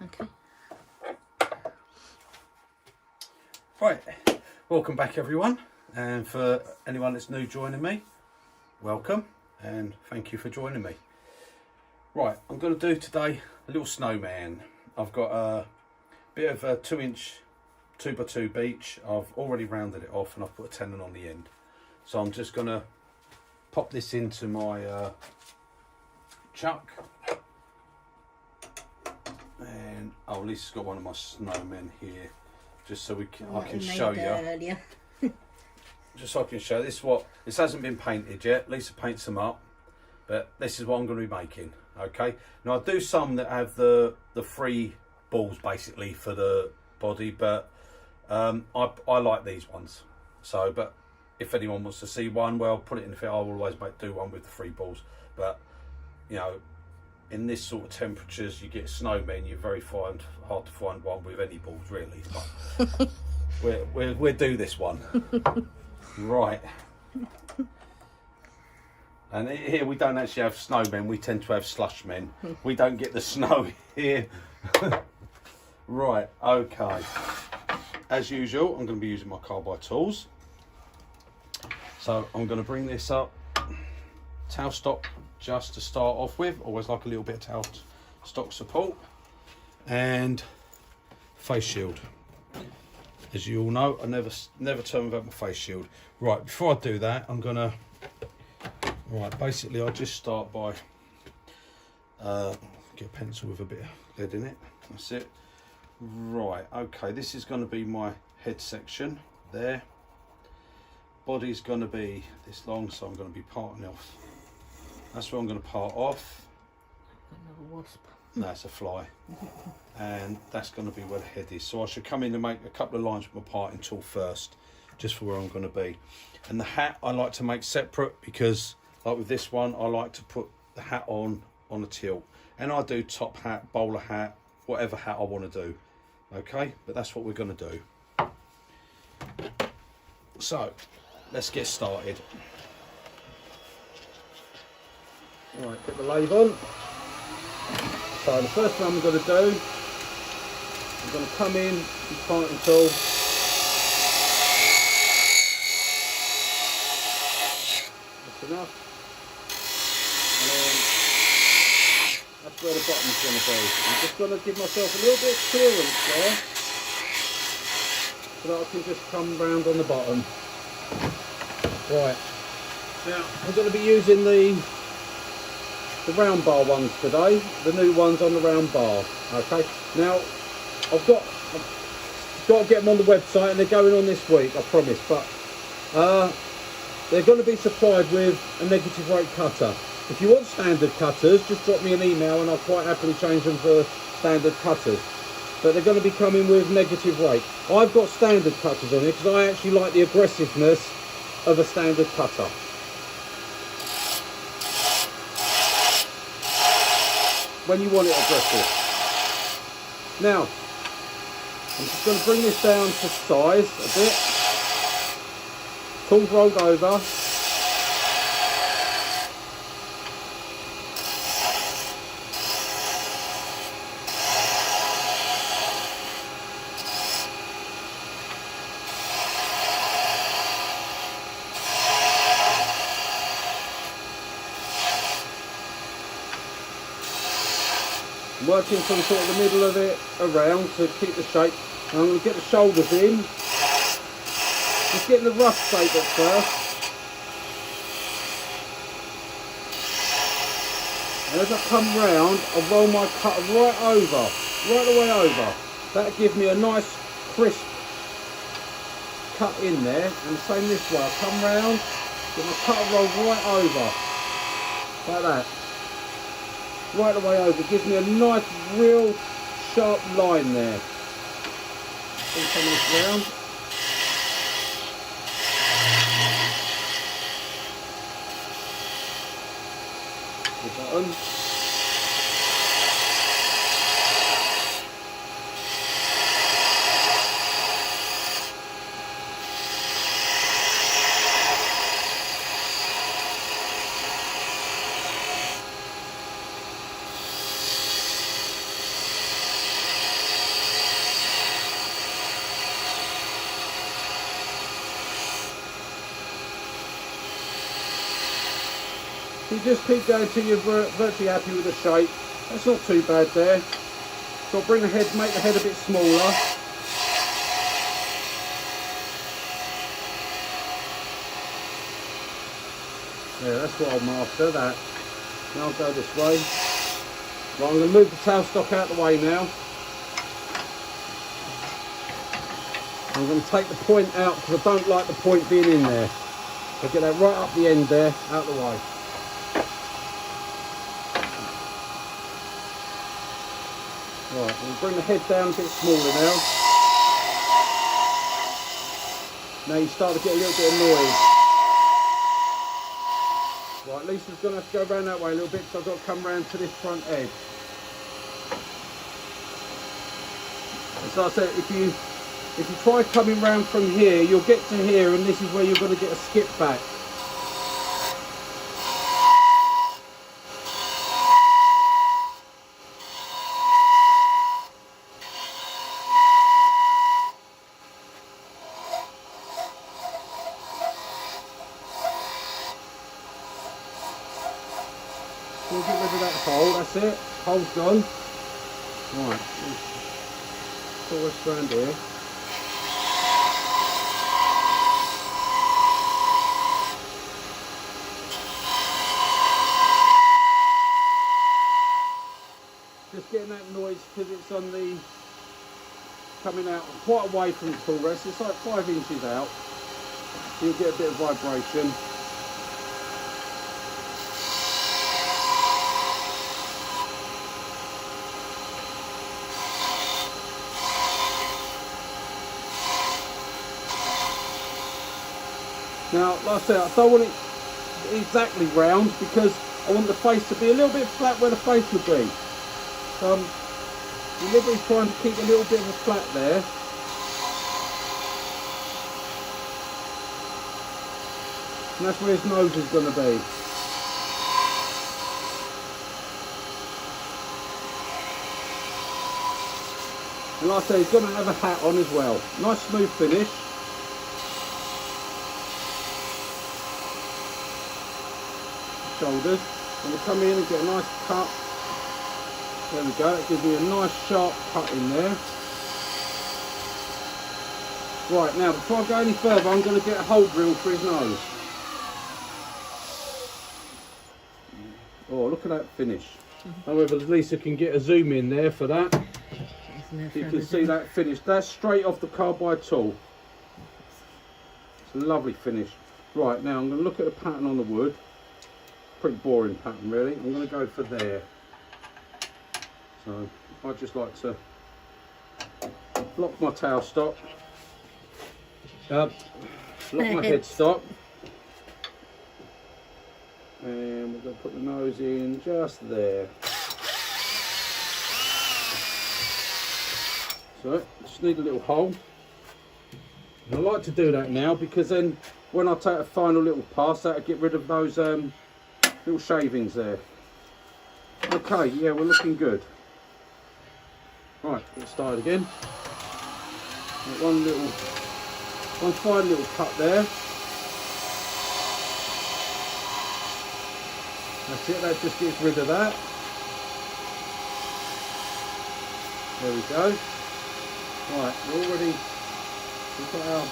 Okay. Right, welcome back everyone, and for anyone that's new joining me, welcome and thank you for joining me. Right, I'm going to do today a little snowman. I've got a bit of a 2-inch 2x2 beach. I've already rounded it off and I've put a tenon on the end. So I'm just going to pop this into my chuck. And I've at least got one of my snowmen here, just so I can show you. Just so I can show this hasn't been painted yet. Lisa paints them up, but this is what I'm going to be making. Okay. Now I do some that have the free balls basically for the body, but I like these ones. So, but if anyone wants to see one, well, put it in the fit. I'll always do one with the free balls, but you know, in this sort of temperatures, you get snowmen, you're very hard to find one with any balls really, but we'll do this one. Right. And here we don't actually have snowmen, we tend to have slush men. We don't get the snow here. Right, okay. As usual, I'm going to be using my carbide tools. So I'm going to bring this up, tail stop just to start off with. Always like a little bit of tail stock support, and face shield. As you all know, I never tell them about my face shield. Right, before I do that, I'm gonna basically I'll just start by get a pencil with a bit of lead in it. That's it. Right, okay, this is going to be my head section there. Body's going to be this long, so I'm going to be parting off. That's where I'm going to part off. Another wasp. No, it's a fly. And that's going to be where the head is. So I should come in and make a couple of lines with my parting tool first, just for where I'm going to be. And the hat I like to make separate, because like with this one, I like to put the hat on a tilt. And I do top hat, bowler hat, whatever hat I want to do. Okay, but that's what we're going to do. So let's get started. Right, put the lathe on. So the first one I'm going to do, I'm going to come in with the parting tool. That's enough. And then that's where the bottom's going to be. I'm just going to give myself a little bit of clearance there, so that I can just come round on the bottom. Right, now I'm going to be using the round bar ones today, the new ones on the round bar. Okay, now I've got to get them on the website, and they're going on this week, I promise, but they're going to be supplied with a negative rate cutter. If you want standard cutters, just drop me an email and I'll quite happily change them for standard cutters, but they're going to be coming with negative rate. I've got standard cutters on it because I actually like the aggressiveness of a standard cutter. When you want it aggressive. Now, I'm just going to bring this down to size a bit. Tools rolled over. Working from sort of the middle of it around to keep the shape. And I'm going to get the shoulders in. Just getting the rough shape at first. And as I come round, I roll my cutter right the way over. That'll give me a nice crisp cut in there. And the same this way. I come round, get my cutter roll right over. Like that. Right the way over, gives me a nice real sharp line there. Bring some of this round. The bottom. You just keep going till you're virtually happy with the shape. That's not too bad there. So I'll bring the head, make the head a bit smaller. Yeah, that's what I'm after, that. Now I'll go this way. Right, I'm going to move the tailstock out of the way now. I'm going to take the point out because I don't like the point being in there. I'll get that right up the end there, out of the way. Right, we'll bring the head down a bit smaller now. Now you start to get a little bit of noise. Right, Lisa's going to have to go around that way a little bit, so I've got to come round to this front edge. So I said, if you try coming round from here, you'll get to here, and this is where you're going to get a skip back. We'll get rid of that hole, that's it. Hole's gone. Right, pull this around here. Just getting that noise because it's on the, coming out quite away from the tool rest. It's like 5 inches out. You'll get a bit of vibration. Now, like I said, I don't want it exactly round because I want the face to be a little bit flat where the face would be. So I'm deliberately trying to keep a little bit of a flat there. And that's where his nose is going to be. And like I say, he's going to have a hat on as well. Nice smooth finish. Shoulders. I'm going to come in and get a nice cut. There we go, that gives me a nice sharp cut in there. Right, now before I go any further, I'm going to get a hole drill for his nose. Oh, look at that finish. However, Lisa can get a zoom in there for that. You can see that finish. That's straight off the carbide tool. It's a lovely finish. Right, now I'm going to look at the pattern on the wood. Pretty boring pattern really. I'm going to go for there. So I just like to lock my tailstock, lock my headstock, and we're going to put the nose in just there. So just need a little hole. And I like to do that now because then when I take a final little pass, that'll get rid of those little shavings there. Okay, yeah, we're looking good. Right, let's start again. One fine little cut there. That's it, that just gets rid of that. There we go. Right, we've got our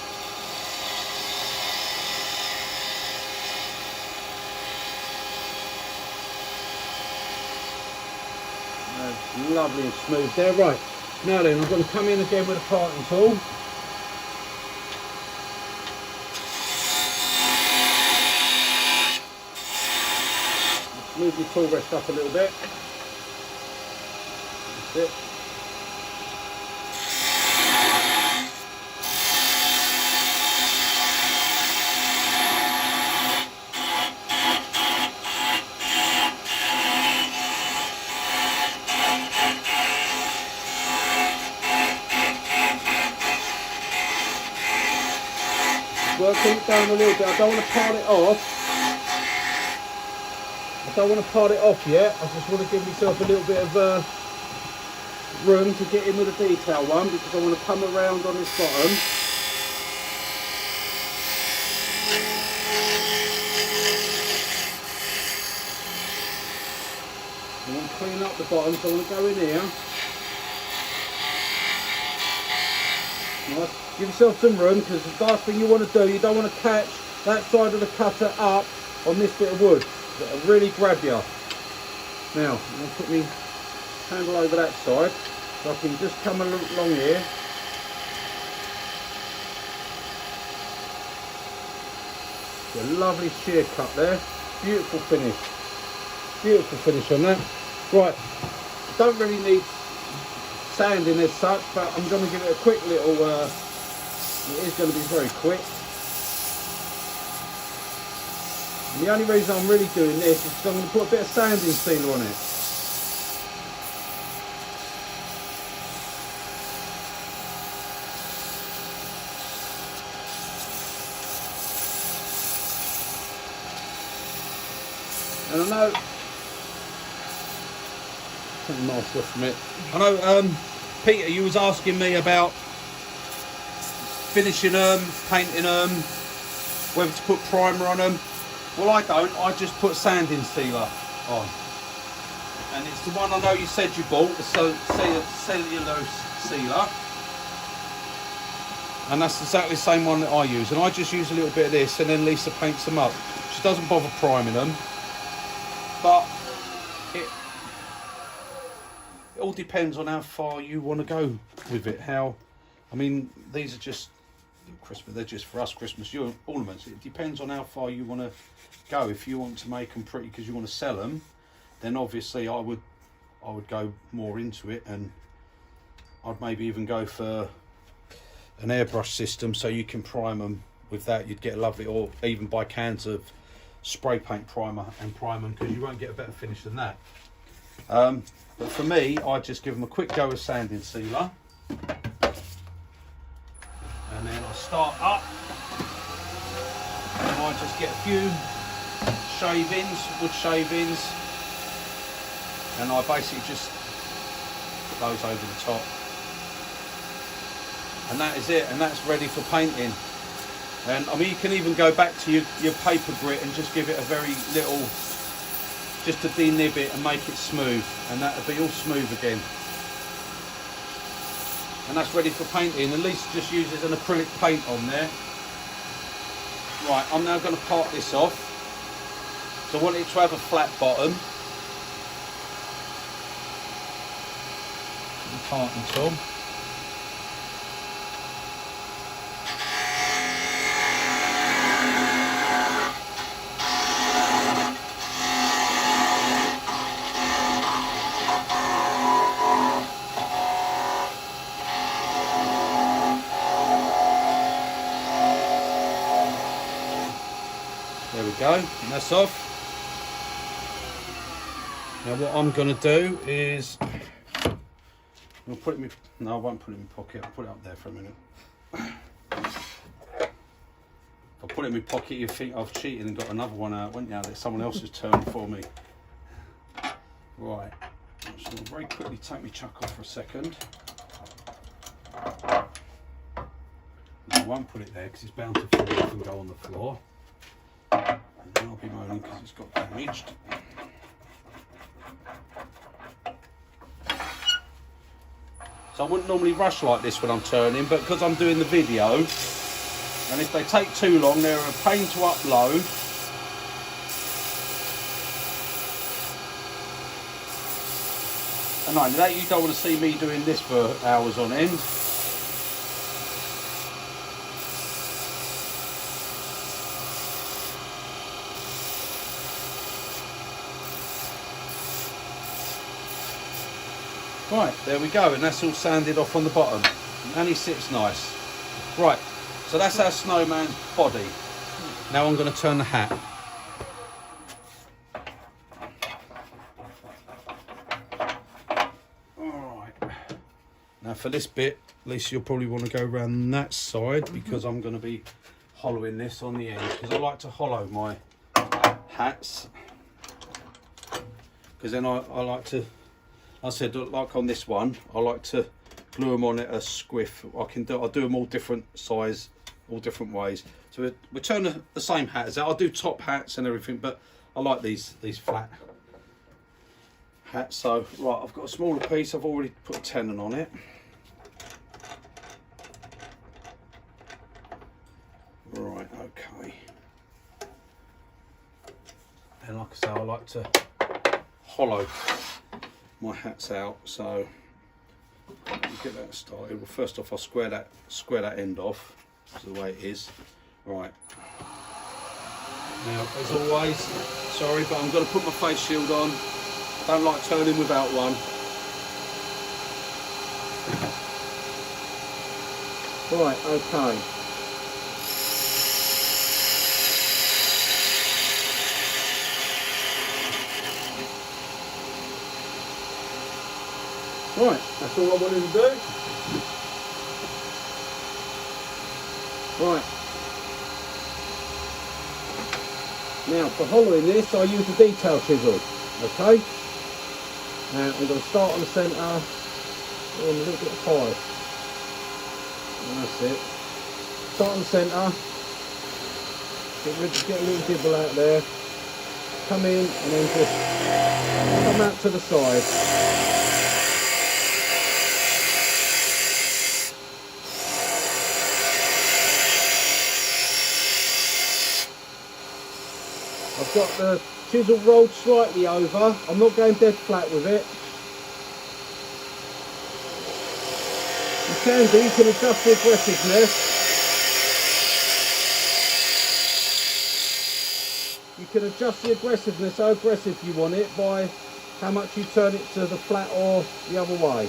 lovely and smooth there. Right, now then I'm going to come in again with a parting tool. Move your tool rest up a little bit. That's it. Working it down a little bit. I don't want to part it off. I don't want to part it off yet. I just want to give myself a little bit of room to get in with the detail one because I want to come around on this bottom. clean up the bottom, so I want to go in here. Nice. Give yourself some room, because the last thing you want to do, you don't want to catch that side of the cutter up on this bit of wood. It'll really grab you. Now, I'm going to put my handle over that side, so I can just come along here. A lovely shear cut there. Beautiful finish. Beautiful finish on that. Right, don't really need sanding as such, but I'm going to give it a quick little, it is going to be very quick. And the only reason I'm really doing this is because I'm going to put a bit of sanding sealer on it. And I know, Peter, you was asking me about finishing them, painting them, whether to put primer on them. Well, I don't. I just put sanding sealer on, and it's the one I know you said you bought, the cellulose sealer, and that's exactly the same one that I use. And I just use a little bit of this, and then Lisa paints them up. She doesn't bother priming them. But it all depends on how far you want to go with it. I mean, these are just Christmas. They're just for us Christmas ornaments. It depends on how far you want to go. If you want to make them pretty because you want to sell them, then obviously I would go more into it, and I'd maybe even go for an airbrush system so you can prime them with that. You'd get a lovely, or even buy cans of spray paint primer and prime them, because you won't get a better finish than that. But for me, I just give them a quick go of sanding sealer, and then I start up, and I just get a few shavings, wood shavings, and I basically just put those over the top, and that is it, and that's ready for painting. And I mean, you can even go back to your paper grit and just give it a very little, just to denib it and make it smooth, and that'll be all smooth again. And that's ready for painting. At least just uses an acrylic paint on there. Right, I'm now going to part this off. So I want it to have a flat bottom. Parting tool. There we go, and that's off. Now what I'm going to do is, I'll put it in my, no, I won't put it in my pocket, I'll put it up there for a minute. If I put it in my pocket, you think I've cheated and got another one out, wouldn't you? That someone else has turned for me. Right, I'm just going to very quickly take my chuck off for a second. I won't put it there because it's bound to fall off and go on the floor. And then I'll be moaning because it's got damaged. So I wouldn't normally rush like this when I'm turning, but because I'm doing the video, and if they take too long, they're a pain to upload. And no, that you don't want to see me doing this for hours on end. Right, there we go, and that's all sanded off on the bottom, and he sits nice. Right, so that's our snowman's body. Now I'm going to turn the hat. Alright, now for this bit, Lisa, you'll probably want to go around that side, because I'm going to be hollowing this on the end, because I like to hollow my hats, because then I like to, I said, like on this one, I like to glue them on at a squiff. I'll do them all different size, all different ways. So we turn the same hat as that. I'll do top hats and everything, but I like these flat hat. So right, I've got a smaller piece. I've already put a tenon on it. Right, okay. And like I say, I like to hollow my hats out, so you get that started. Well, first off, I'll square that end off. That's the way it is. Right. Now, as always, sorry, but I'm going to put my face shield on. Don't like turning without one. Right, okay. Right, that's all I wanted to do. Right. Now, for hollowing this, I use the detail chisel. Okay. Now, I'm going to start on the centre, on a little bit high. And that's it. Start on the centre. Get a little dibble out there. Come in and then just come out to the side. I've got the chisel rolled slightly over. I'm not going dead flat with it. You can do, you can adjust the aggressiveness. You can adjust the aggressiveness, how aggressive you want it, by how much you turn it to the flat or the other way.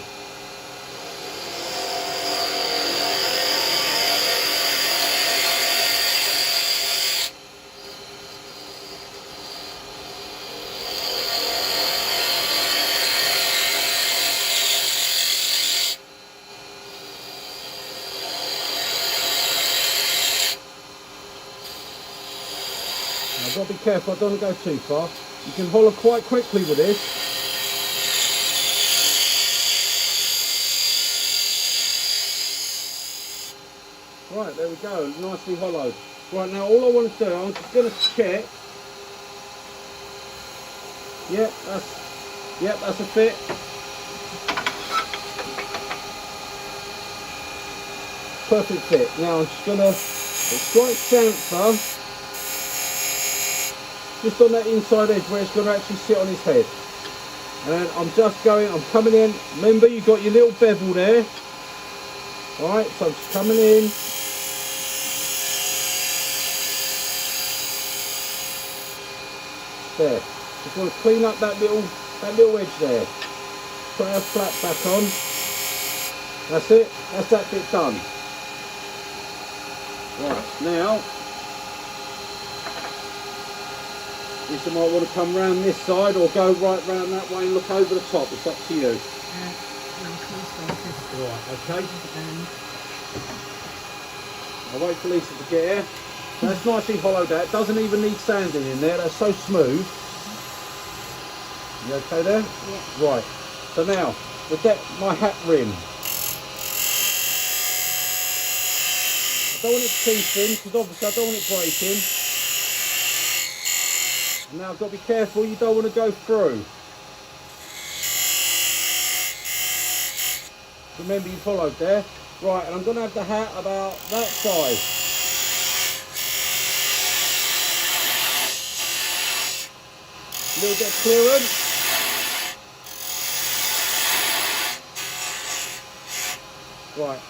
I've got to be careful, I don't go too far. You can hollow quite quickly with this. Right, there we go, nicely hollowed. Right, now all I want to do, I'm just going to check. Yep, that's a fit. Perfect fit. Now I'm just going to slight chamfer just on that inside edge where it's going to actually sit on his head. And I'm coming in. Remember, you've got your little bevel there. Alright, so I'm just coming in. There. Just want to clean up that little edge there. Put our flap back on. That's it. That's that bit done. Right, now this I might want to come round this side or go right round that way and look over the top. It's up to you. Right, okay. I'll wait for Lisa to get here. So that's nicely hollowed out. It doesn't even need sanding in there. That's so smooth. You okay there? Yeah. Right. So now, my hat rim. I don't want it too thin because obviously I don't want it breaking. Now I've got to be careful, you don't want to go through. Remember, you've followed there. Right, and I'm going to have the hat about that size. A little bit of clearance. Right.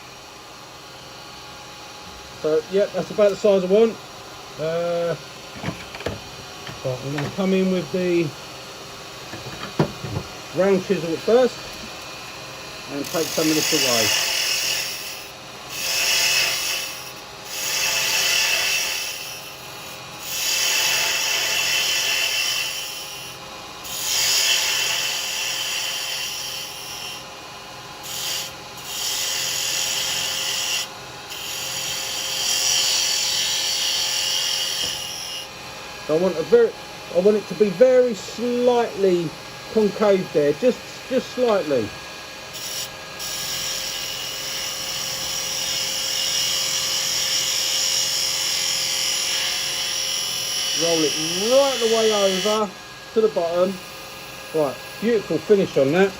So, yep, that's about the size I want. So I'm going to come in with the round chisel at first and take some of this away. So I want it to be very slightly concave there, just slightly. Roll it right the way over to the bottom. Right, Beautiful finish on that.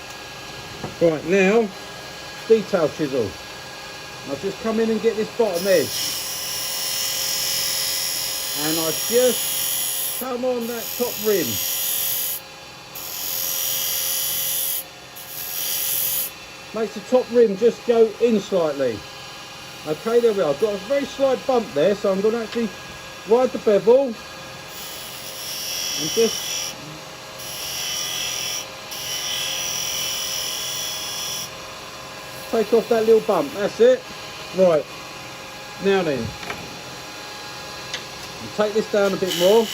Right, now, detail chisel. I'll just come in and get this bottom edge. And I just come on that top rim. Makes the top rim just go in slightly. Okay, there we are. I've got a very slight bump there, so I'm going to actually ride the bevel and just take off that little bump. That's it. Right, now then, I'll take this down a bit more.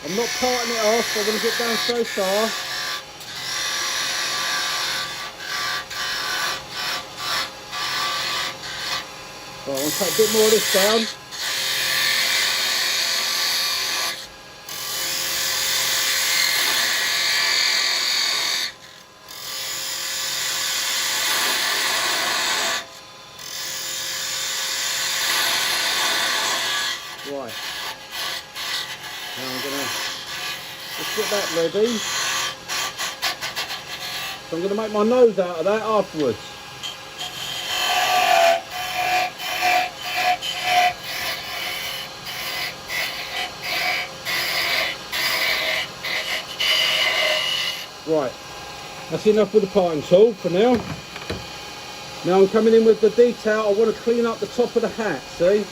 I'm not parting it off, I'm going to get down so far. Right, I'll take a bit more of this down. Right. Now I'm going to just get that ready. So I'm going to make my nose out of that afterwards. Right, that's enough with the parting tool for now. Now I'm coming in with the detail. I want to clean up the top of the hat, see?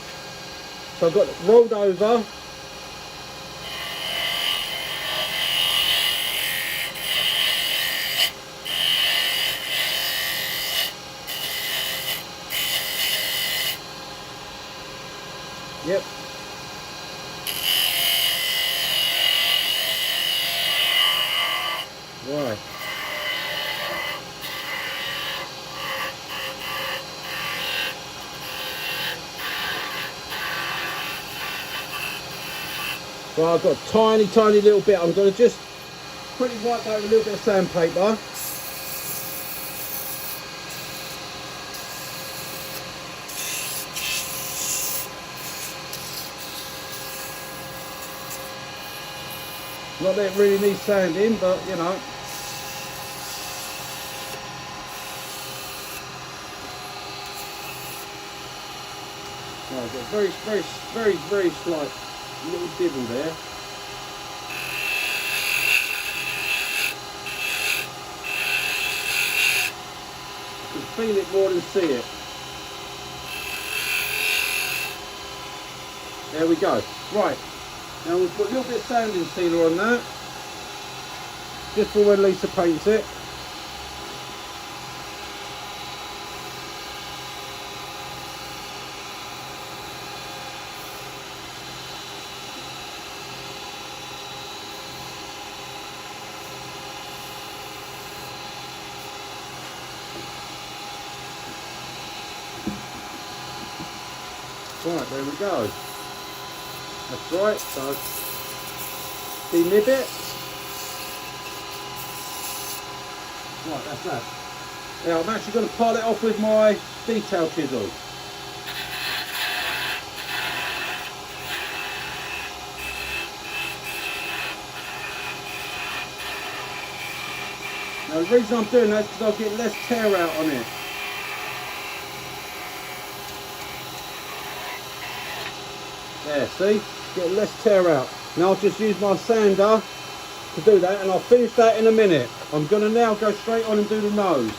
So I've got it rolled over. Yep. Right. Well, I've got a tiny little bit. I'm going to just quickly wipe that with a little bit of sandpaper. Not that it really needs sanding, but you know. Right, I've got a very slight little dibble there. You can feel it more than see it. There we go. Right. Now we'll put a little bit of sanding sealer on that, just for when Lisa paints it. Right, there we go. That's right, so denib it. Right, that's that. Now I'm actually going to pile it off with my detail chisel. Now the reason I'm doing that is because I'll get less tear out on it. There, see? Get less tear out. Now I'll just use my sander to do that, and I'll finish that in a minute. I'm going to now go straight on and do the nose.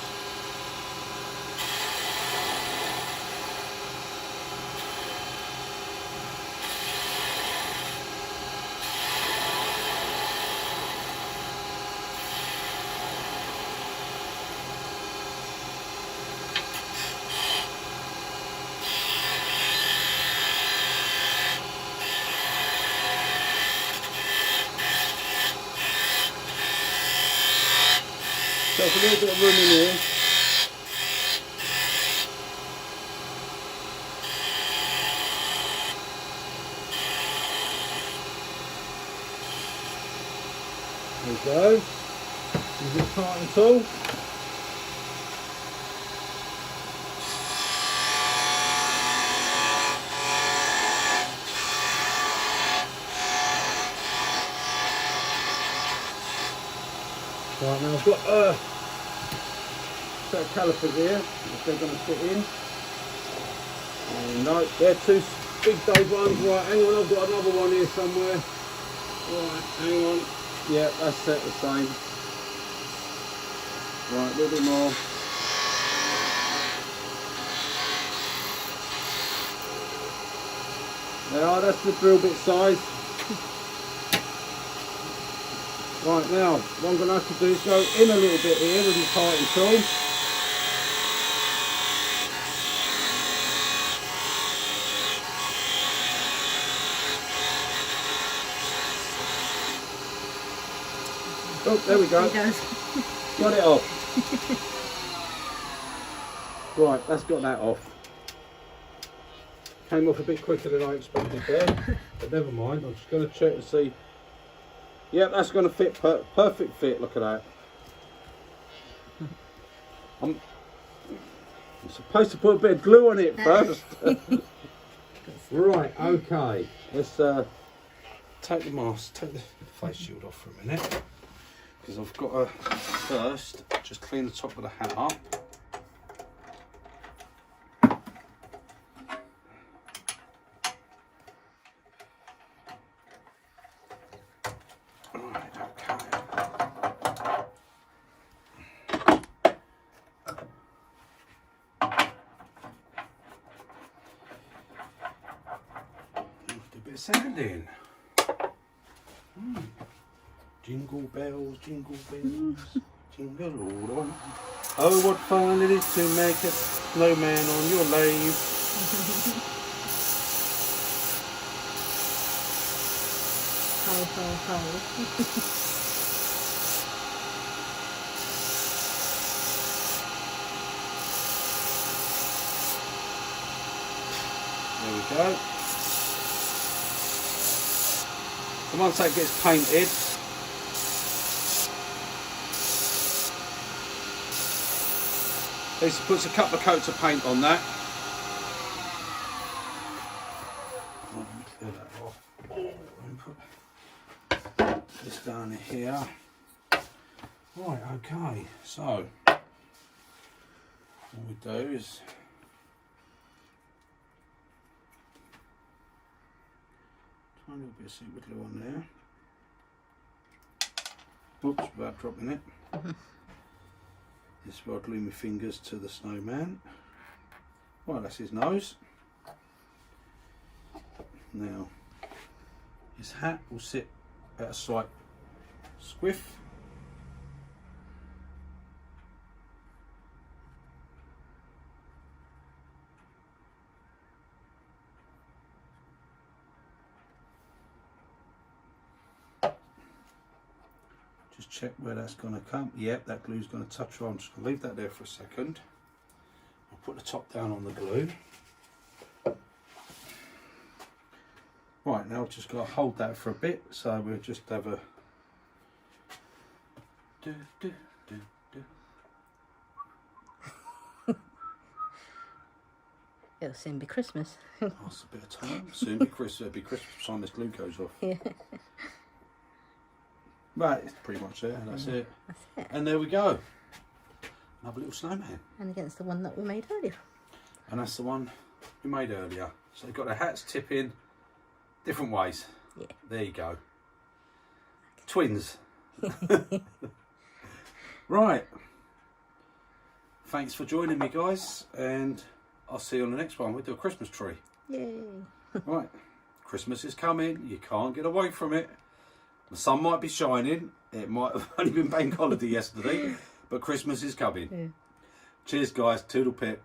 So there's a little bit of room in here. There we go. Use the parting tool. Right, now I've got a set of calipers here, if they're going to fit in. Oh, no, they're two big Dave ones. Right, hang on, I've got another one here somewhere. Right, hang on. Yeah, that's set the same. Right, a little bit more. There are, that's the drill bit size. Right, now, what I'm going to have to do is go in a little bit here with my parting tool. Oh, there we go. Got it off. Right, that's got that off. Came off a bit quicker than I expected there, but never mind. I'm just going to check and see. Yep, that's going to fit, perfect fit. Look at that. I'm supposed to put a bit of glue on it first. Right, okay. Let's take the mask, take the face shield off for a minute. Because I've got to first just clean the top of the hat up. Right, okay. Do a bit of sanding. Jingle bells, jingle, jingle all the way. Oh, what fun it is to make a snowman on your lathe. Ho, ho, ho. There we go. And once that gets painted, Lisa puts a couple of coats of paint on that. Let me clear that off. And put this down here. Right, okay. So, what we do is tiny little bit of super glue on there. Oops, without dropping it. This is where I glue my fingers to the snowman. Right, that's his nose. Now, his hat will sit at a slight squiff. Just check where that's going to come. Yep, that glue's going to touch on. I'm just going to leave that there for a second. I'll put the top down on the glue. Right, now I've just got to hold that for a bit, so we'll just have a do. It'll soon be Christmas. Oh, it's a bit of time. Soon be Christmas. It'll be Christmas time this glue goes off. Yeah. Right, it's pretty much there. That's it. That's it. And there we go. Another little snowman. And against the one that we made earlier. And that's the one we made earlier. So you've got the hats tipping different ways. Yeah. There you go. Twins. Right. Thanks for joining me, guys. And I'll see you on the next one. We'll do a Christmas tree. Yay. Right. Christmas is coming. You can't get away from it. The sun might be shining. It might have only been bank holiday yesterday. But Christmas is coming. Yeah. Cheers, guys. Toodle pip.